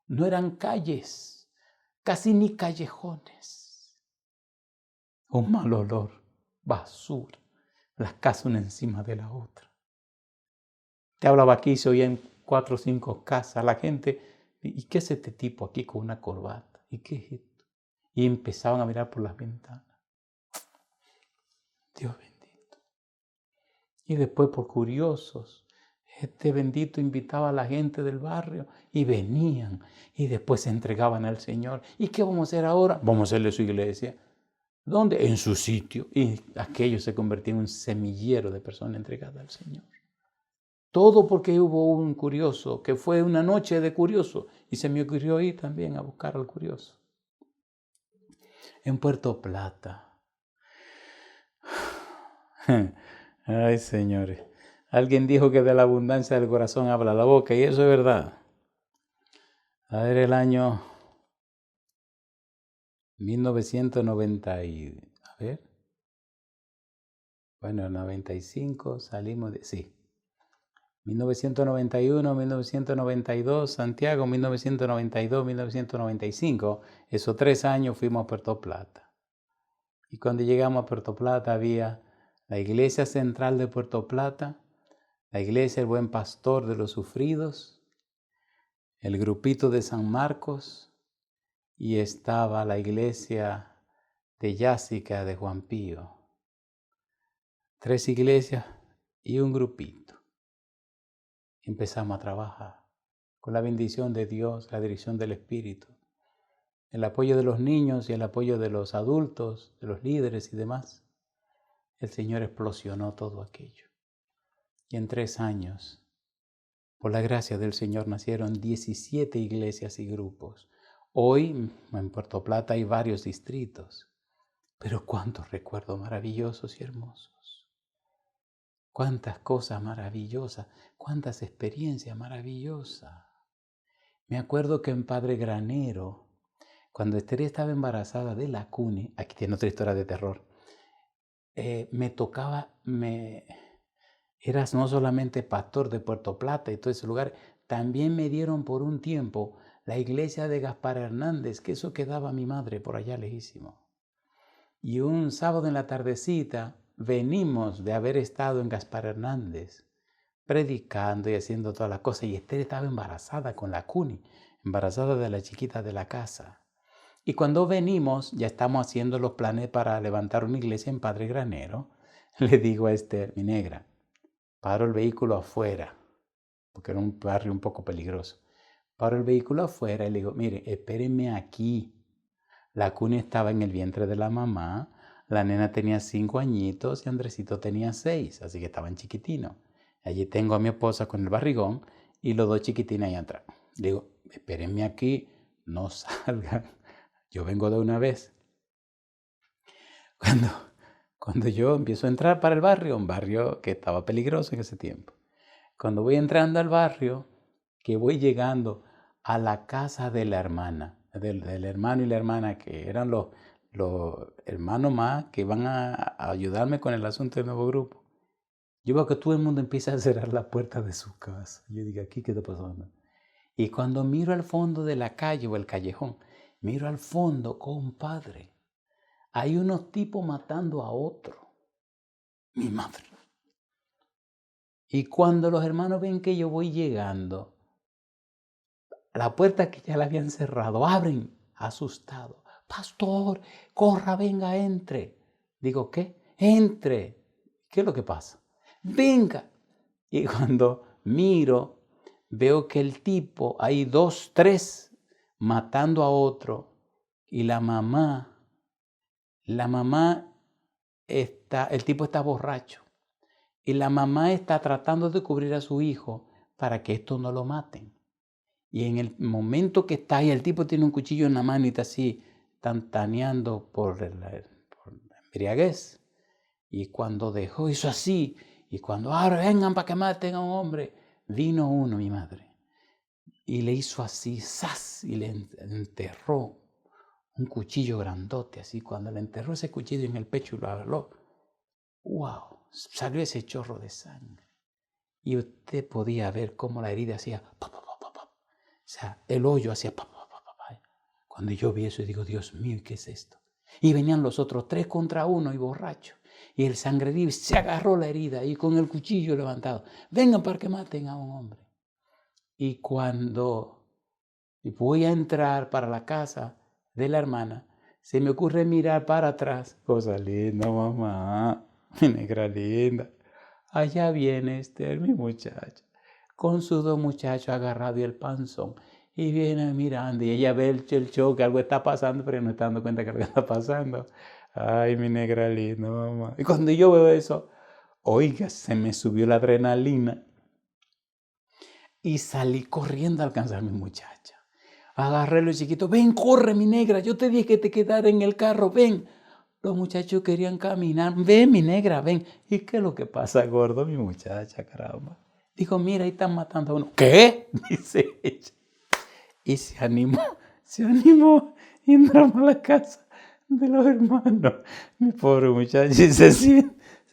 No eran calles, casi ni callejones. Un mal olor, basura, las casas una encima de la otra. Te hablaba aquí, se oían 4 o 5 casas. La gente, ¿y qué es este tipo aquí con una corbata? ¿Y qué es esto? Y empezaban a mirar por las ventanas. Dios bendito. Y después por curiosos, este bendito invitaba a la gente del barrio y venían y después se entregaban al Señor. ¿Y qué vamos a hacer ahora? Vamos a hacerle su iglesia. ¿Dónde? En su sitio. Y aquello se convertía en un semillero de personas entregadas al Señor. Todo porque hubo un curioso, que fue una noche de curioso, y se me ocurrió ir también a buscar al curioso. En Puerto Plata. Ay, señores. Alguien dijo que de la abundancia del corazón habla la boca, y eso es verdad. A ver, el año 1990 bueno, 95 salimos de... Sí. 1991, 1992, Santiago, 1992, 1995. Esos 3 años fuimos a Puerto Plata. Y cuando llegamos a Puerto Plata había la iglesia central de Puerto Plata, la iglesia El Buen Pastor de los Sufridos, el grupito de San Marcos y estaba la iglesia de Jássica de Juan Pío. 3 iglesias y un grupito. Empezamos a trabajar con la bendición de Dios, la dirección del Espíritu, el apoyo de los niños y el apoyo de los adultos, de los líderes y demás. El Señor explosionó todo aquello. Y en 3 años, por la gracia del Señor, nacieron 17 iglesias y grupos. Hoy en Puerto Plata hay varios distritos, pero cuántos recuerdos maravillosos y hermosos. Cuántas cosas maravillosas, cuántas experiencias maravillosas. Me acuerdo que en Padre Granero, cuando Esther estaba embarazada de la Cuni, aquí tiene otra historia de terror, eras no solamente pastor de Puerto Plata y todo ese lugar, también me dieron por un tiempo la iglesia de Gaspar Hernández, que eso quedaba mi madre por allá lejísimo. Y un sábado en la tardecita venimos de haber estado en Gaspar Hernández, predicando y haciendo todas las cosas. Y Esther estaba embarazada con la Cuni, embarazada de la chiquita de la casa. Y cuando venimos, ya estamos haciendo los planes para levantar una iglesia en Padre Granero. Le digo a Esther, mi negra, paro el vehículo afuera, porque era un barrio un poco peligroso. Paro el vehículo afuera y le digo, mire, espérenme aquí. La Cuni estaba en el vientre de la mamá, la nena tenía 5 añitos y Andresito tenía 6, así que estaban chiquitinos. Allí tengo a mi esposa con el barrigón y los 2 chiquitines ahí atrás. Le digo, espérenme aquí, no salgan, yo vengo de una vez. Cuando yo empiezo a entrar para el barrio, un barrio que estaba peligroso en ese tiempo. Cuando voy entrando al barrio, que voy llegando a la casa de la hermana, del hermano y la hermana, que eran los hermanos más que van a ayudarme con el asunto del nuevo grupo. Yo veo que todo el mundo empieza a cerrar la puerta de su casa. Yo digo, ¿aquí qué está pasando? Y cuando miro al fondo de la calle o el callejón, miro al fondo, compadre, hay unos tipos matando a otro. Mi madre. Y cuando los hermanos ven que yo voy llegando, la puerta que ya la habían cerrado, abren, asustado. Pastor, corra, venga, entre. Digo, ¿qué? Entre. ¿Qué es lo que pasa? Venga. Y cuando miro, veo que el tipo, hay 2, 3 matando a otro. Y la mamá el tipo está borracho y la mamá está tratando de cubrir a su hijo para que esto no lo maten. Y en el momento que está ahí, el tipo tiene un cuchillo en la mano y está así, tantaneando por la embriaguez. Y cuando dejó, hizo así. Y cuando, ahora vengan para que maten a un hombre, vino uno, mi madre, y le hizo así, ¡zas! Y le enterró un cuchillo grandote, así. Cuando le enterró ese cuchillo en el pecho y lo agarró, ¡wow! Salió ese chorro de sangre. Y usted podía ver cómo la herida hacía, pa, pa, pa, pa, pa. O sea, el hoyo hacía, pa, pa, pa, pa, pa. Cuando yo vi eso, digo, Dios mío, ¿qué es esto? Y venían los otros 3 contra 1 y borrachos. Y el sangrerío se agarró la herida y con el cuchillo levantado, vengan para que maten a un hombre. Y cuando voy a entrar para la casa de la hermana, se me ocurre mirar para atrás. Cosa linda, mamá, mi negra linda. Allá viene Esther, mi muchacha, con sus 2 muchachos agarrados y el panzón. Y viene mirando y ella ve el show, que algo está pasando, pero no está dando cuenta que algo está pasando. Ay, mi negra linda, mamá. Y cuando yo veo eso, oiga, se me subió la adrenalina. Y salí corriendo a alcanzar a mi muchacha. Agarré a los chiquitos, ven, corre, mi negra, yo te dije que te quedara en el carro, ven. Los muchachos querían caminar, ven, mi negra, ven. ¿Y qué es lo que pasa, gordo, mi muchacha, caramba? Dijo, mira, ahí están matando a uno. ¿Qué? Dice ella. Y se animó y entramos a la casa de los hermanos. Mi pobre muchacho, y se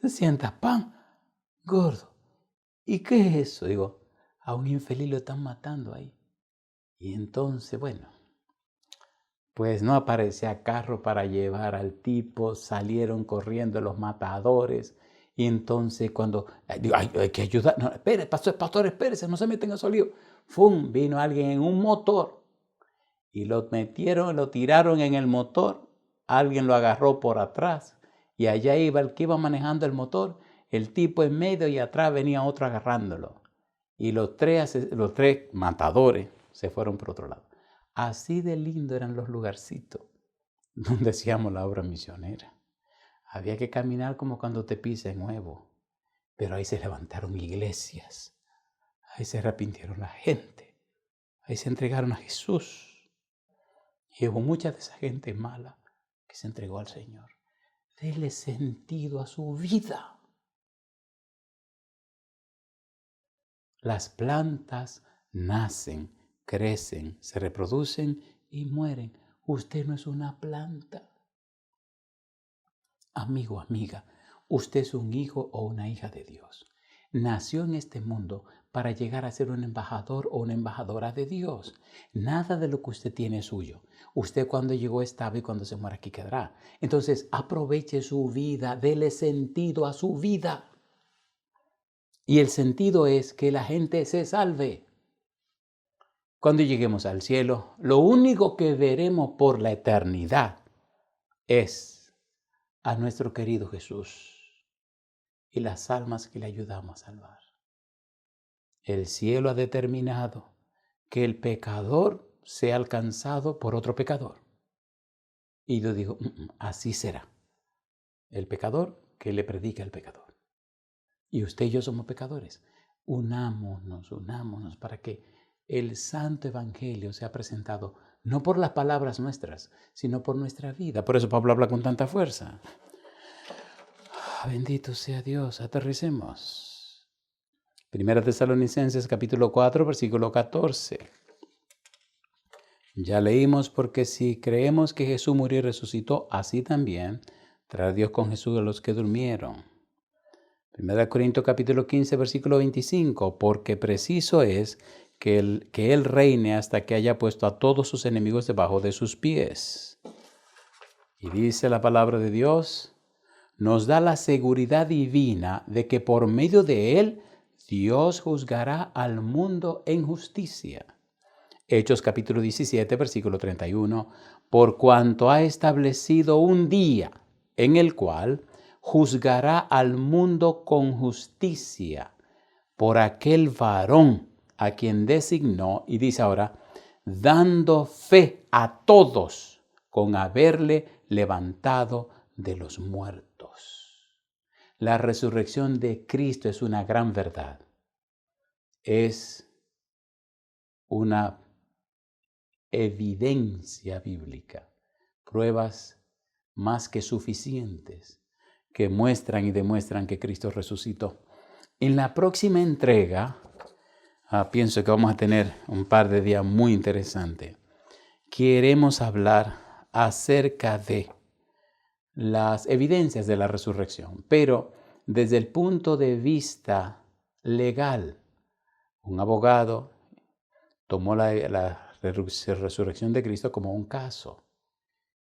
sienta, pan, gordo. ¿Y qué es eso? Digo, a un infeliz lo están matando ahí. Y entonces, bueno, pues no aparecía carro para llevar al tipo, salieron corriendo los matadores. Y entonces cuando, digo, hay que ayudar, no, espere, pastor, espérese, no se meten en esos líos. ¡Fum! Vino alguien en un motor y lo tiraron en el motor, alguien lo agarró por atrás y allá iba el que iba manejando el motor, el tipo en medio y atrás venía otro agarrándolo. Y los tres matadores se fueron por otro lado. Así de lindo eran los lugarcitos donde hacíamos la obra misionera. Había que caminar como cuando te pisa nuevo, pero ahí se levantaron iglesias, ahí se arrepintieron la gente, ahí se entregaron a Jesús. Y hubo mucha de esa gente mala que se entregó al Señor. Dele sentido a su vida. Las plantas nacen, crecen, se reproducen y mueren. Usted no es una planta. Amigo, amiga, usted es un hijo o una hija de Dios. Nació en este mundo para llegar a ser un embajador o una embajadora de Dios. Nada de lo que usted tiene es suyo. Usted cuando llegó estaba y cuando se muera aquí quedará. Entonces aproveche su vida, dele sentido a su vida. Y el sentido es que la gente se salve. Cuando lleguemos al cielo, lo único que veremos por la eternidad es a nuestro querido Jesús y las almas que le ayudamos a salvar. El cielo ha determinado que el pecador sea alcanzado por otro pecador. Y yo digo, así será. El pecador que le predica al pecador. Y usted y yo somos pecadores. Unámonos para que el santo evangelio sea presentado no por las palabras nuestras, sino por nuestra vida. Por eso Pablo habla con tanta fuerza. Bendito sea Dios, aterricemos. Primera Tesalonicenses capítulo 4, versículo 14. Ya leímos, porque si creemos que Jesús murió y resucitó, así también traerá Dios con Jesús a los que durmieron. Primera Corintios capítulo 15, versículo 25. Porque preciso es que Él reine hasta que haya puesto a todos sus enemigos debajo de sus pies. Y dice la palabra de Dios, nos da la seguridad divina de que por medio de Él, Dios juzgará al mundo en justicia. Hechos capítulo 17, versículo 31. Por cuanto ha establecido un día en el cual juzgará al mundo con justicia por aquel varón a quien designó, y dice ahora, dando fe a todos con haberle levantado de los muertos. La resurrección de Cristo es una gran verdad. Es una evidencia bíblica, pruebas más que suficientes que muestran y demuestran que Cristo resucitó. En la próxima entrega, pienso que vamos a tener un par de días muy interesantes. Queremos hablar acerca de las evidencias de la resurrección, pero desde el punto de vista legal. Un abogado tomó la resurrección de Cristo como un caso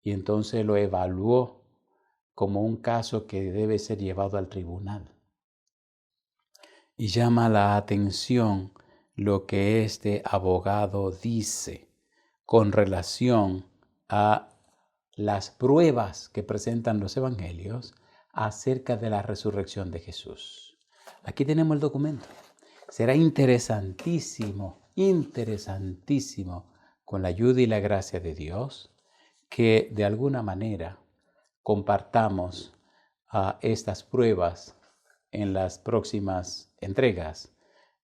y entonces lo evaluó como un caso que debe ser llevado al tribunal. Y llama la atención lo que este abogado dice con relación a las pruebas que presentan los evangelios acerca de la resurrección de Jesús. Aquí tenemos el documento. Será interesantísimo, con la ayuda y la gracia de Dios, que de alguna manera compartamos estas pruebas en las próximas entregas,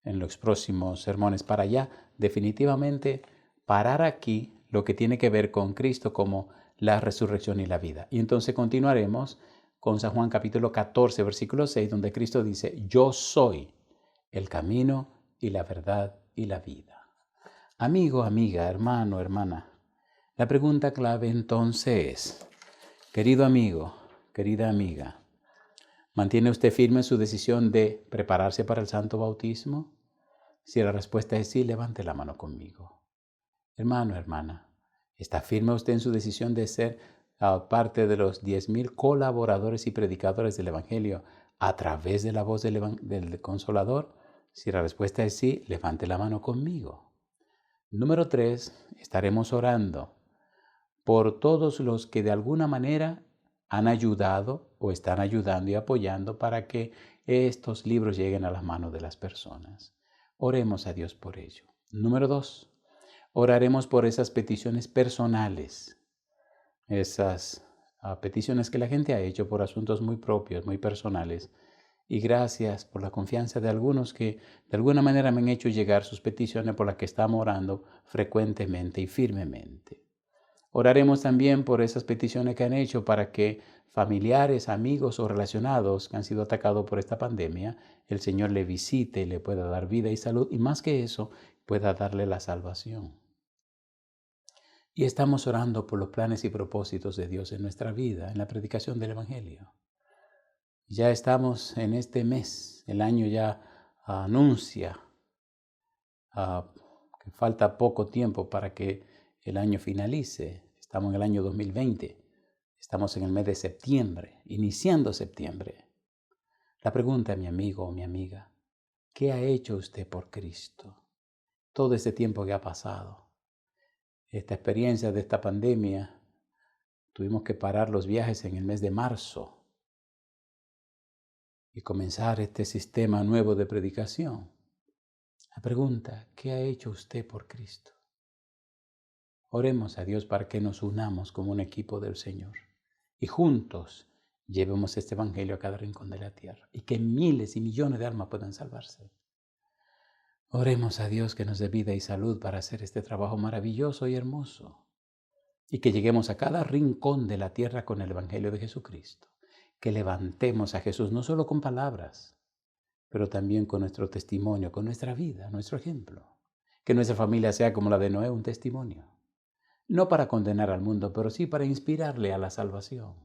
en los próximos sermones, para ya definitivamente parar aquí lo que tiene que ver con Cristo como la resurrección y la vida. Y entonces continuaremos con San Juan capítulo 14, versículo 6, donde Cristo dice, yo soy el camino y la verdad y la vida. Amigo, amiga, hermano, hermana, la pregunta clave entonces es, querido amigo, querida amiga, ¿mantiene usted firme su decisión de prepararse para el santo bautismo? Si la respuesta es sí, levante la mano conmigo. Hermano, hermana, ¿está firme usted en su decisión de ser parte de los 10,000 colaboradores y predicadores del Evangelio a través de la voz del Consolador? Si la respuesta es sí, levante la mano conmigo. Número 3, estaremos orando por todos los que de alguna manera han ayudado o están ayudando y apoyando para que estos libros lleguen a las manos de las personas. Oremos a Dios por ello. Número 2, oraremos por esas peticiones personales, esas peticiones que la gente ha hecho por asuntos muy propios, muy personales. Y gracias por la confianza de algunos que de alguna manera me han hecho llegar sus peticiones por las que estamos orando frecuentemente y firmemente. Oraremos también por esas peticiones que han hecho para que familiares, amigos o relacionados que han sido atacados por esta pandemia, el Señor le visite, le pueda dar vida y salud y más que eso, pueda darle la salvación. Y estamos orando por los planes y propósitos de Dios en nuestra vida, en la predicación del Evangelio. Ya estamos en este mes, el año ya anuncia que falta poco tiempo para que el año finalice. Estamos en el año 2020, estamos en el mes de septiembre, iniciando septiembre. La pregunta, mi amigo o mi amiga, ¿qué ha hecho usted por Cristo? Todo este tiempo que ha pasado, esta experiencia de esta pandemia, tuvimos que parar los viajes en el mes de marzo y comenzar este sistema nuevo de predicación. La pregunta, ¿qué ha hecho usted por Cristo? Oremos a Dios para que nos unamos como un equipo del Señor y juntos llevemos este evangelio a cada rincón de la tierra y que miles y millones de almas puedan salvarse. Oremos a Dios que nos dé vida y salud para hacer este trabajo maravilloso y hermoso y que lleguemos a cada rincón de la tierra con el evangelio de Jesucristo. Que levantemos a Jesús no solo con palabras, pero también con nuestro testimonio, con nuestra vida, nuestro ejemplo. Que nuestra familia sea como la de Noé, un testimonio. No para condenar al mundo, pero sí para inspirarle a la salvación.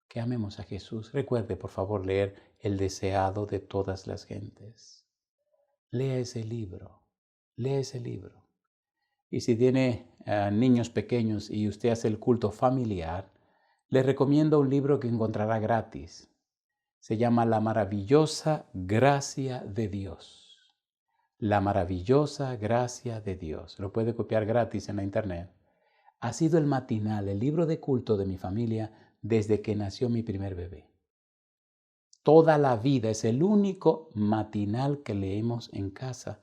Que amemos a Jesús. Recuerde, por favor, leer El deseado de todas las gentes. Lea ese libro. Lea ese libro. Y si tiene niños pequeños y usted hace el culto familiar, le recomiendo un libro que encontrará gratis. Se llama La maravillosa gracia de Dios. La maravillosa gracia de Dios. Lo puede copiar gratis en la internet. Ha sido el matinal, el libro de culto de mi familia desde que nació mi primer bebé. Toda la vida es el único matinal que leemos en casa.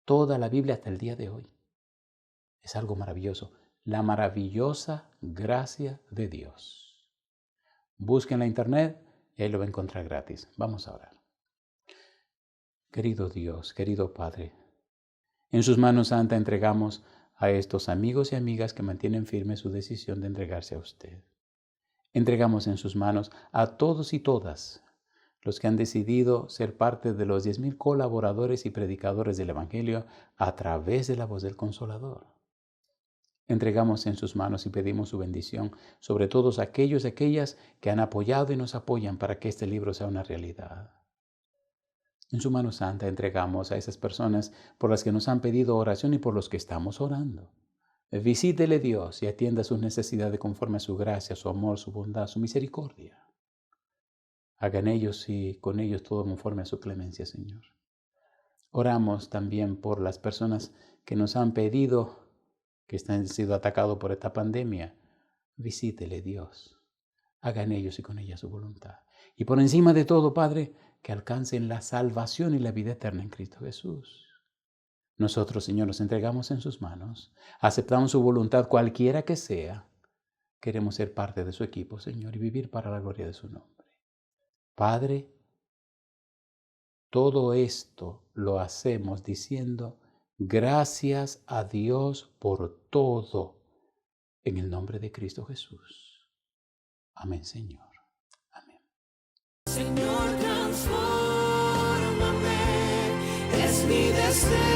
Toda la Biblia hasta el día de hoy. Es algo maravilloso. La maravillosa gracia de Dios. Busque en la internet Él lo va a encontrar gratis. Vamos a orar. Querido Dios, querido Padre, en sus manos santa entregamos a estos amigos y amigas que mantienen firme su decisión de entregarse a usted. Entregamos en sus manos a todos y todas los que han decidido ser parte de los 10,000 colaboradores y predicadores del Evangelio a través de la voz del Consolador. Entregamos en sus manos y pedimos su bendición sobre todos aquellos y aquellas que han apoyado y nos apoyan para que este libro sea una realidad. En su mano santa entregamos a esas personas por las que nos han pedido oración y por los que estamos orando. Visítele Dios y atienda sus necesidades conforme a su gracia, su amor, su bondad, su misericordia. Hagan ellos y con ellos todo conforme a su clemencia, Señor. Oramos también por las personas que nos han pedido, que están siendo atacados por esta pandemia. Visítele Dios. Hagan ellos y con ellas su voluntad. Y por encima de todo, Padre, que alcancen la salvación y la vida eterna en Cristo Jesús. Nosotros, Señor, nos entregamos en sus manos. Aceptamos su voluntad cualquiera que sea. Queremos ser parte de su equipo, Señor, y vivir para la gloria de su nombre. Padre, todo esto lo hacemos diciendo gracias a Dios por todo, en el nombre de Cristo Jesús. Amén, Señor. Amén. Señor, transfórmame, es mi deseo.